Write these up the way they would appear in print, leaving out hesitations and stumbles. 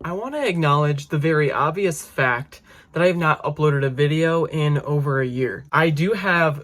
I want to acknowledge the very obvious fact that I have not uploaded a video in over a year. I do have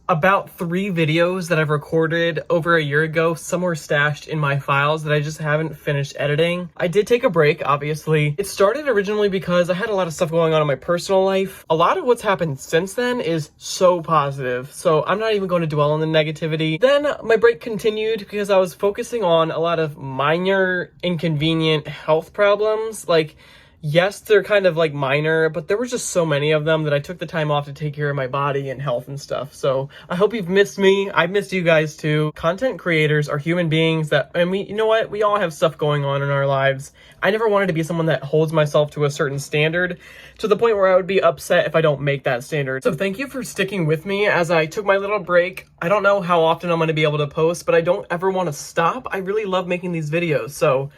about 3 videos that I've recorded over a year ago, somewhere stashed in my files that I just haven't finished editing. I did take a break, obviously. It started originally because I had a lot of stuff going on in my personal life. A lot of what's happened since then is so positive, so I'm not even going to dwell on the negativity. Then my break continued because I was focusing on a lot of minor, inconvenient health problems. Like, yes, they're kind of like minor, but there were just so many of them that I took the time off to take care of my body and health and stuff. So I hope you've missed me. I've missed you guys too. Content creators are human beings that, and you know what? We all have stuff going on in our lives. I never wanted to be someone that holds myself to a certain standard to the point where I would be upset if I don't make that standard. So thank you for sticking with me as I took my little break. I don't know how often I'm going to be able to post, but I don't ever want to stop. I really love making these videos. So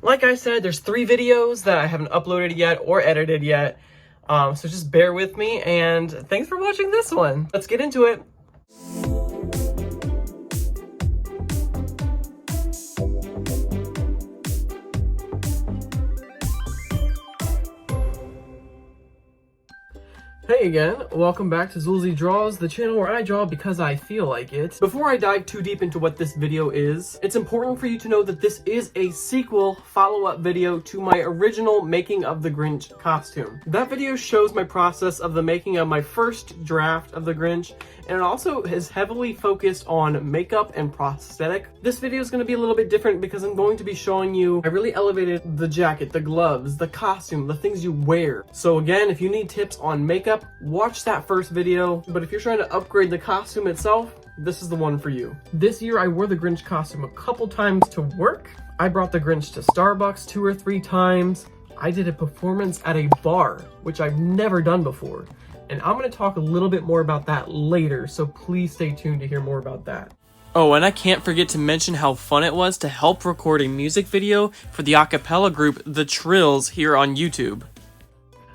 like I said, there's 3 videos that I haven't uploaded yet or edited yet. So just bear with me, and thanks for watching this one. Let's get into it. Hey again, welcome back to Zuelsy Draws, the channel where I draw because I feel like it. Before I dive too deep into what this video is, it's important for you to know that this is a sequel follow-up video to my original making of the Grinch costume. That video shows my process of the making of my first draft of the Grinch, and it also is heavily focused on makeup and prosthetic. This video is going to be a little bit different because I'm going to be showing you, I really elevated the jacket, the gloves, the costume, the things you wear. So again, if you need tips on makeup, watch that first video. But if you're trying to upgrade the costume itself, this is the one for you. This year I wore the Grinch costume a couple times to work. I brought the Grinch to Starbucks 2 or 3 times. I did a performance at a bar, which I've never done before. And I'm going to talk a little bit more about that later, so please stay tuned to hear more about that. Oh, and I can't forget to mention how fun it was to help record a music video for the a cappella group The Trills here on YouTube.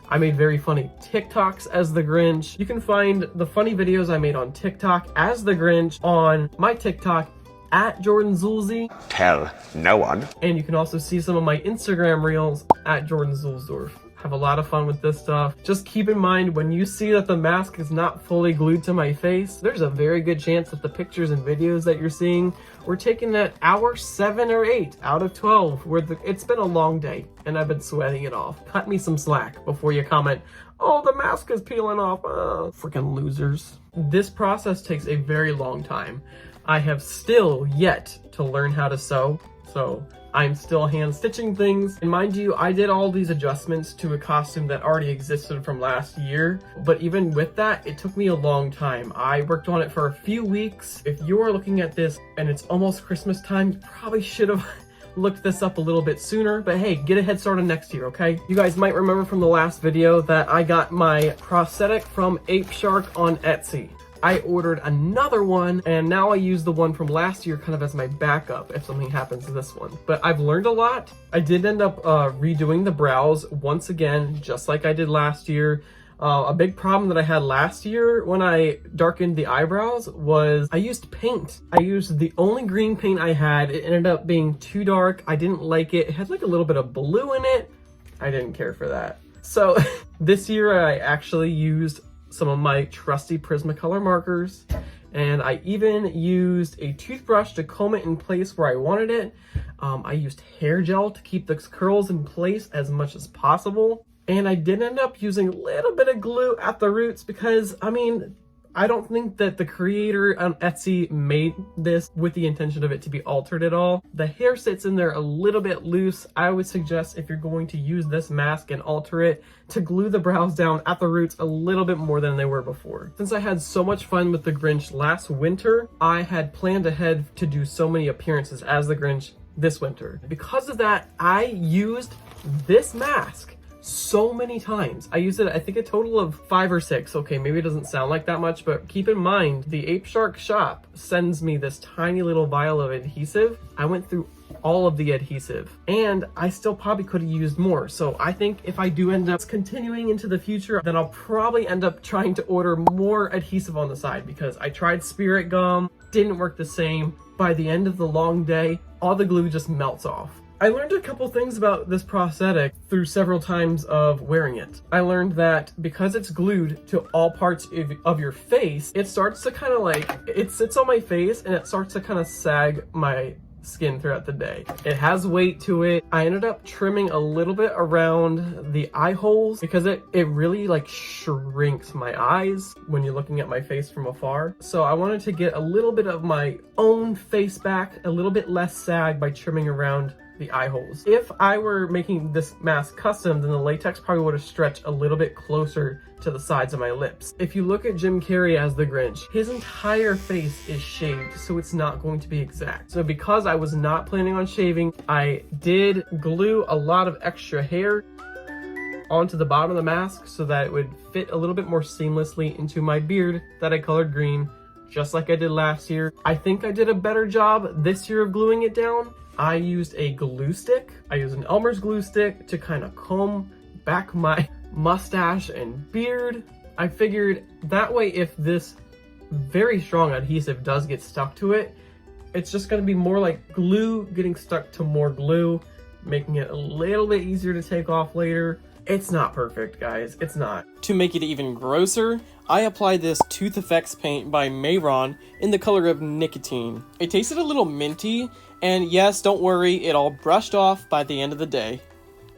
I made very funny TikToks as the Grinch. You can find the funny videos I made on TikTok as the Grinch on my TikTok at Jordan Zuelsy. Tell no one. And you can also see some of my Instagram reels at Jordan Zuelsdorf. Have a lot of fun with this stuff. Just keep in mind, when you see that the mask is not fully glued to my face, there's a very good chance that the pictures and videos that you're seeing were taken at hour 7 or 8 out of 12, where it's been a long day and I've been sweating it off. Cut me some slack before you comment, oh, the mask is peeling off. Freaking losers. This process takes a very long time. I have still yet to learn how to sew, so I'm still hand stitching things. And mind you, I did all these adjustments to a costume that already existed from last year. But even with that, it took me a long time. I worked on it for a few weeks. If you are looking at this and it's almost Christmas time, you probably should have looked this up a little bit sooner. But hey, get a head start on next year, okay? You guys might remember from the last video that I got my prosthetic from Ape Shark on Etsy. I ordered another one, and now I use the one from last year kind of as my backup if something happens to this one. But I've learned a lot. I did end up redoing the brows once again, just like I did last year. A big problem that I had last year when I darkened the eyebrows was I used paint. I used the only green paint I had. It ended up being too dark. I didn't like it. It had like a little bit of blue in it. I didn't care for that. So this year I actually used some of my trusty Prismacolor markers, and I even used a toothbrush to comb it in place where I wanted it. I used hair gel to keep the curls in place as much as possible, and I did end up using a little bit of glue at the roots because, I mean, I don't think that the creator on Etsy made this with the intention of it to be altered at all. The hair sits in there a little bit loose. I would suggest, if you're going to use this mask and alter it, to glue the brows down at the roots a little bit more than they were before. Since I had so much fun with the Grinch last winter, I had planned ahead to do so many appearances as the Grinch this winter. Because of that, I used this mask so many times. I used it, I think, a total of 5 or 6. Okay, maybe it doesn't sound like that much, but keep in mind, the Ape Shark shop sends me this tiny little vial of adhesive. I went through all of the adhesive, and I still probably could have used more. So I think if I do end up continuing into the future, then I'll probably end up trying to order more adhesive on the side, because I tried spirit gum, didn't work the same. By the end of the long day, all the glue just melts off. I learned a couple things about this prosthetic through several times of wearing it. I learned that because it's glued to all parts of your face, it starts to kind of like, it sits on my face and it starts to kind of sag my skin throughout the day. It has weight to it. I ended up trimming a little bit around the eye holes because it really like shrinks my eyes when you're looking at my face from afar. So I wanted to get a little bit of my own face back, a little bit less sag by trimming around the eye holes. If I were making this mask custom, then the latex probably would have stretched a little bit closer to the sides of my lips. If you look at Jim Carrey as the Grinch, his entire face is shaved, so it's not going to be exact. So because I was not planning on shaving, I did glue a lot of extra hair onto the bottom of the mask so that it would fit a little bit more seamlessly into my beard that I colored green, just like I did last year. I think I did a better job this year of gluing it down. I used a glue stick. I used an Elmer's glue stick to kind of comb back my mustache and beard. I figured that way if this very strong adhesive does get stuck to it, it's just going to be more like glue getting stuck to more glue, making it a little bit easier to take off later. It's not perfect, guys. It's not. To make it even grosser, I applied this Tooth Effects paint by Mayron in the color of Nicotine. It tasted a little minty, and yes, don't worry, it all brushed off by the end of the day.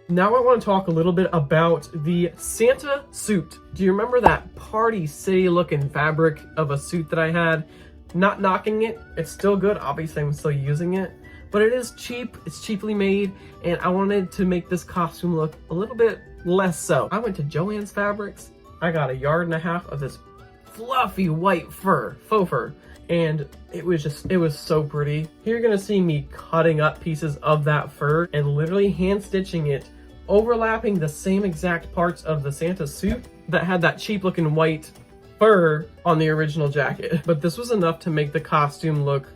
Now I want to talk a little bit about the Santa suit. Do you remember that Party City looking fabric of a suit that I had? Not knocking it, it's still good. Obviously, I'm still using it. But it is cheap, it's cheaply made, and I wanted to make this costume look a little bit less so. I went to Joann's Fabrics. I got 1.5 yards of this fluffy white fur, faux fur, and it was so pretty. Here you're gonna see me cutting up pieces of that fur and literally hand stitching it, overlapping the same exact parts of the Santa suit that had that cheap looking white fur on the original jacket. But this was enough to make the costume look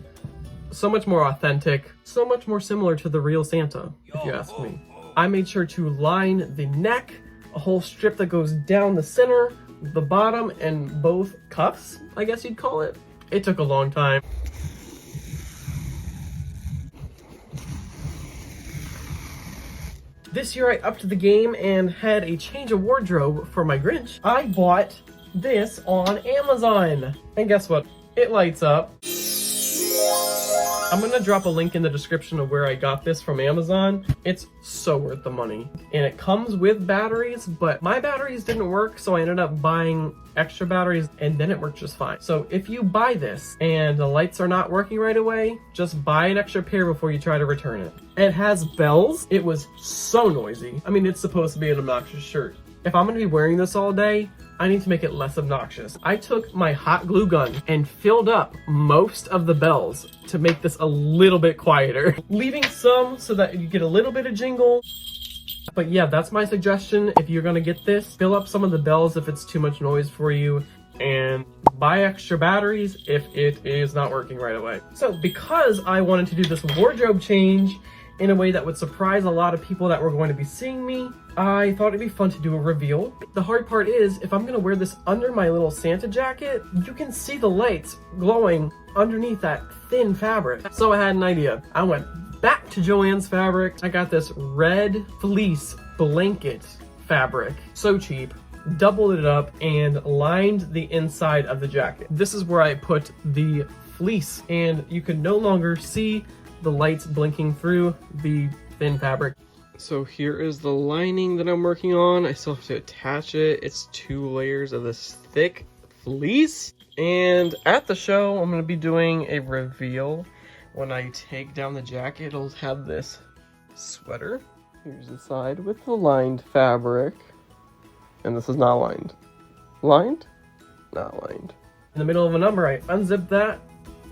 so much more authentic, so much more similar to the real Santa, if you ask me. I made sure to line the neck, a whole strip that goes down the center, the bottom, and both cuffs, I guess you'd call it. It took a long time. This year I upped the game and had a change of wardrobe for my Grinch. I bought this on Amazon. And guess what? It lights up. I'm gonna drop a link in the description of where I got this from Amazon. It's so worth the money. And it comes with batteries, but my batteries didn't work, so I ended up buying extra batteries and then it worked just fine. So if you buy this and the lights are not working right away, just buy an extra pair before you try to return it. It has bells. It was so noisy. I mean, it's supposed to be an obnoxious shirt. If I'm gonna be wearing this all day, I need to make it less obnoxious. I took my hot glue gun and filled up most of the bells to make this a little bit quieter, leaving some so that you get a little bit of jingle. But yeah, that's my suggestion. If you're gonna get this, fill up some of the bells if it's too much noise for you, and buy extra batteries if it is not working right away. So because I wanted to do this wardrobe change in a way that would surprise a lot of people that were going to be seeing me, I thought it'd be fun to do a reveal. The hard part is, if I'm gonna wear this under my little Santa jacket, you can see the lights glowing underneath that thin fabric. So I had an idea. I went back to Joann's Fabrics. I got this red fleece blanket fabric, so cheap, doubled it up and lined the inside of the jacket. This is where I put the fleece, and you can no longer see the lights blinking through the thin fabric. So here is the lining that I'm working on. I still have to attach it. It's 2 layers of this thick fleece. And at the show, I'm gonna be doing a reveal. When I take down the jacket, it'll have this sweater. Here's the side with the lined fabric. And this is not lined. Lined? Not lined. In the middle of a number, I unzip that,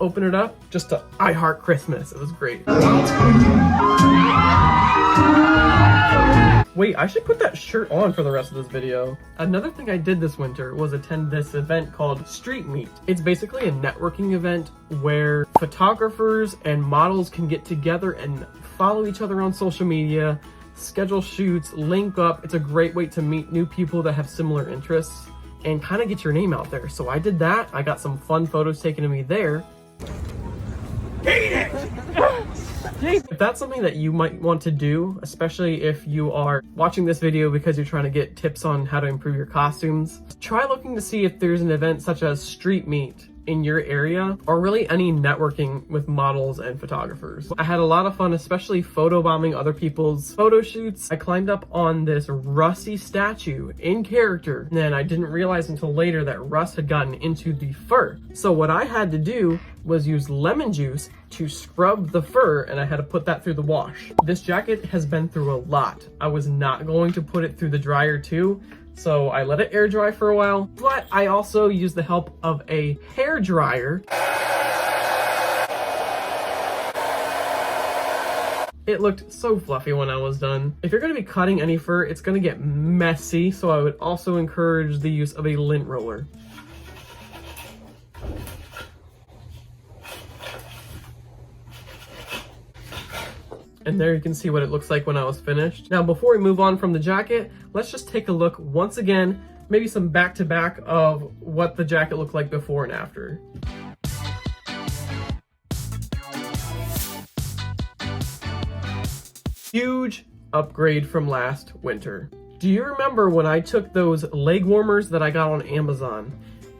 open it up, just a I Heart Christmas. It was great. Wait, I should put that shirt on for the rest of this video. Another thing I did this winter was attend this event called Street Meet. It's basically a networking event where photographers and models can get together and follow each other on social media, schedule shoots, link up. It's a great way to meet new people that have similar interests and kind of get your name out there. So I did that. I got some fun photos taken of me there. Eat it! If that's something that you might want to do, especially if you are watching this video because you're trying to get tips on how to improve your costumes, try looking to see if there's an event such as Street Meet in your area, or really any networking with models and photographers. I had a lot of fun, especially photobombing other people's photo shoots. I climbed up on this Rusty statue in character, and then I didn't realize until later that rust had gotten into the fur. So what I had to do was use lemon juice to scrub the fur, and I had to put that through the wash. This jacket has been through a lot. I was not going to put it through the dryer too, so I let it air dry for a while, but I also used the help of a hair dryer. It looked so fluffy when I was done. If you're going to be cutting any fur, it's going to get messy, so I would also encourage the use of a lint roller. And there you can see what it looks like when I was finished. Now, before we move on from the jacket, let's just take a look once again, maybe some back-to-back of what the jacket looked like before and after. Huge upgrade from last winter. Do you remember when I took those leg warmers that I got on Amazon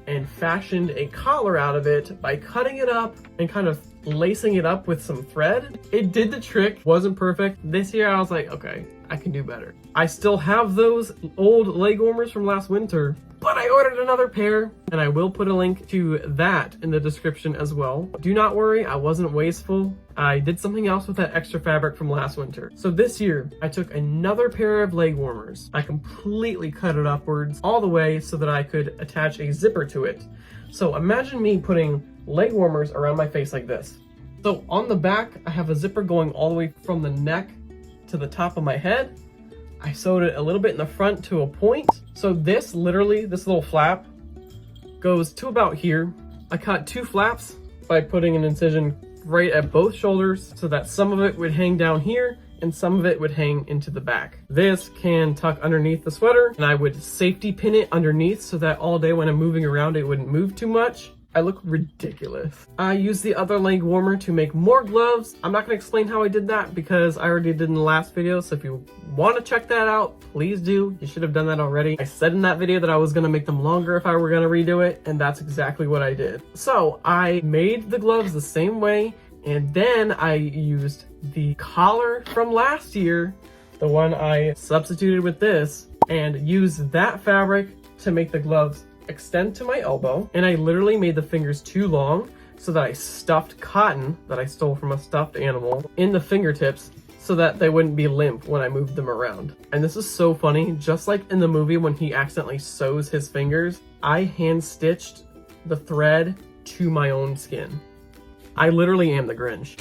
and fashioned a collar out of it by cutting it up and kind of lacing it up with some thread? It did the trick, wasn't perfect. This year I was like, okay, I can do better. I still have those old leg warmers from last winter, but I ordered another pair, and I will put a link to that in the description as well. Do not worry, I wasn't wasteful. I did something else with that extra fabric from last winter. So this year, I took another pair of leg warmers. I completely cut it upwards all the way so that I could attach a zipper to it. So imagine me putting leg warmers around my face like this. So on the back, I have a zipper going all the way from the neck to the top of my head. I sewed it a little bit in the front to a point. So this little flap goes to about here. I cut 2 flaps by putting an incision right at both shoulders so that some of it would hang down here and some of it would hang into the back. This can tuck underneath the sweater, and I would safety pin it underneath so that all day when I'm moving around it wouldn't move too much. I look ridiculous. I used the other leg warmer to make more gloves. I'm not gonna explain how I did that because I already did in the last video, so if you want to check that out, please do. You should have done that already. I said in that video that I was gonna make them longer if I were gonna redo it, and that's exactly what I did. So I made the gloves the same way, and then I used the collar from last year, the one I substituted with this, and used that fabric to make the gloves extend to my elbow. And I literally made the fingers too long so that I stuffed cotton that I stole from a stuffed animal in the fingertips so that they wouldn't be limp when I moved them around. And this is so funny, just like in the movie when he accidentally sews his fingers, I hand stitched the thread to my own skin. I literally am the Grinch.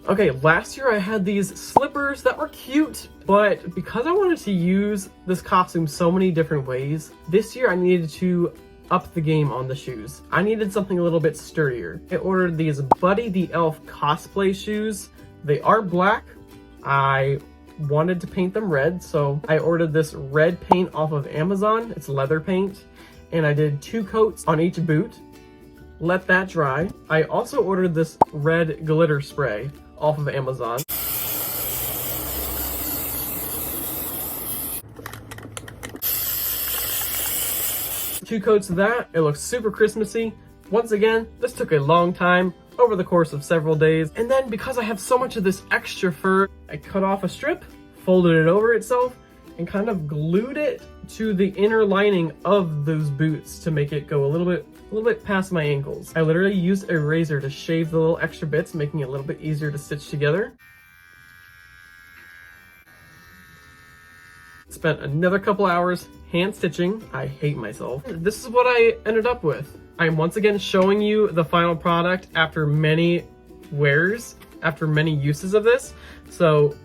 Okay, last year I had these slippers that were cute, but because I wanted to use this costume so many different ways, this year I needed to up the game on the shoes. I needed something a little bit sturdier. I ordered these Buddy the Elf cosplay shoes. They are black. I wanted to paint them red, so I ordered this red paint off of Amazon. It's leather paint, and I did 2 coats on each boot. Let that dry. I also ordered this red glitter spray off of Amazon. Two coats of that. It looks super Christmassy. Once again, this took a long time over the course of several days. And then because I have so much of this extra fur, I cut off a strip, folded it over itself, and kind of glued it to the inner lining of those boots to make it go a little bit past my ankles. I literally used a razor to shave the little extra bits, making it a little bit easier to stitch together. Spent another couple hours hand stitching. I hate myself. This is what I ended up with. I'm once again showing you the final product after many wears, after many uses of this. So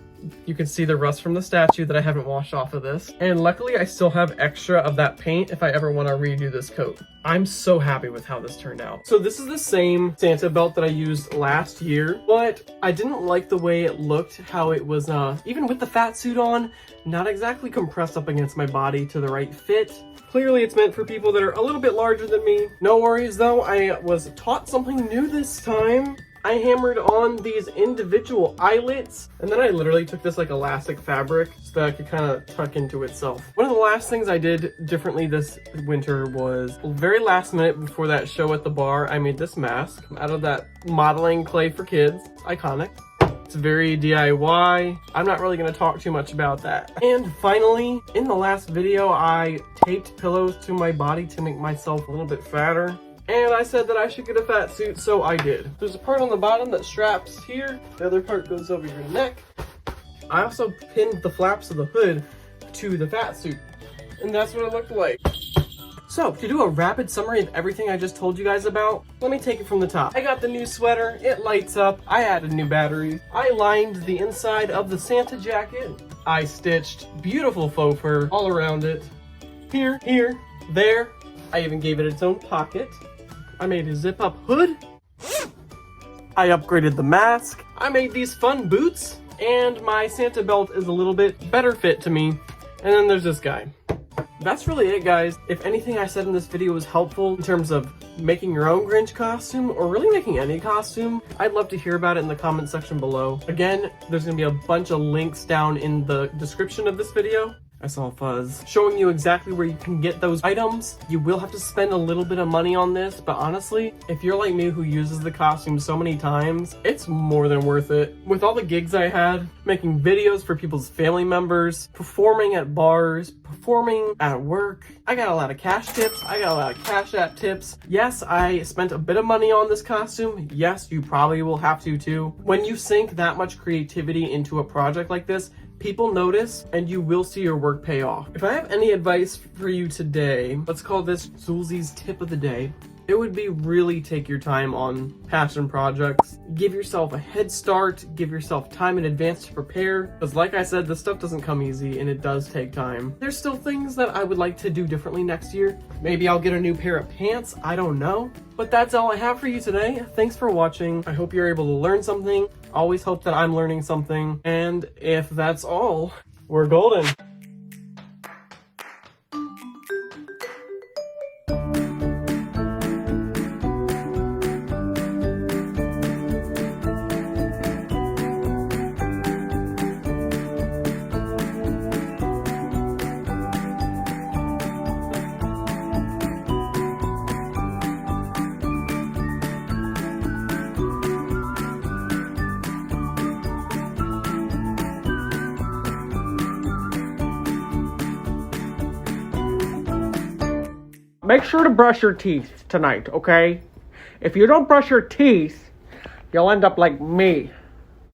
you can see the rust from the statue that I haven't washed off of this. And luckily I still have extra of that paint if I ever want to redo this coat. I'm so happy with how this turned out. So this is the same Santa belt that I used last year, but I didn't like the way it looked, how it was, even with the fat suit on, not exactly compressed up against my body to the right fit. Clearly it's meant for people that are a little bit larger than me. No worries though, I was taught something new this time. I hammered on these individual eyelets, and then I literally took this like elastic fabric so that it could kind of tuck into itself. One of the last things I did differently this winter was very last minute before that show at the bar, I made this mask out of that modeling clay for kids. Iconic. It's very DIY. I'm not really going to talk too much about that. And finally, in the last video, I taped pillows to my body to make myself a little bit fatter. And I said that I should get a fat suit, so I did. There's a part on the bottom that straps here. The other part goes over your neck. I also pinned the flaps of the hood to the fat suit. And that's what it looked like. So, to do a rapid summary of everything I just told you guys about, let me take it from the top. I got the new sweater, it lights up, I added new batteries, I lined the inside of the Santa jacket, I stitched beautiful faux fur all around it, here, there, I even gave it its own pocket, I made a zip up hood, I upgraded the mask, I made these fun boots, and my Santa belt is a little bit better fit to me, and then there's this guy. That's really it, guys. If anything I said in this video was helpful in terms of making your own Grinch costume or really making any costume, I'd love to hear about it in the comment section below. Again, there's gonna be a bunch of links down in the description of this video. I saw a fuzz. Showing you exactly where you can get those items. You will have to spend a little bit of money on this, but honestly, if you're like me who uses the costume so many times, it's more than worth it. With all the gigs I had, making videos for people's family members, performing at bars, performing at work, I got a lot of cash tips, I got a lot of Cash App tips. Yes, I spent a bit of money on this costume. Yes, you probably will have to too. When you sink that much creativity into a project like this, people notice and you will see your work pay off. If I have any advice for you today, let's call this Zuelsy's tip of the day. It would be really take your time on passion projects. Give yourself a head start, give yourself time in advance to prepare. Because like I said, this stuff doesn't come easy and it does take time. There's still things that I would like to do differently next year. Maybe I'll get a new pair of pants, I don't know. But that's all I have for you today. Thanks for watching. I hope you're able to learn something. Always hope that I'm learning something. And if that's all, we're golden. Make sure to brush your teeth tonight, okay? If you don't brush your teeth, you'll end up like me.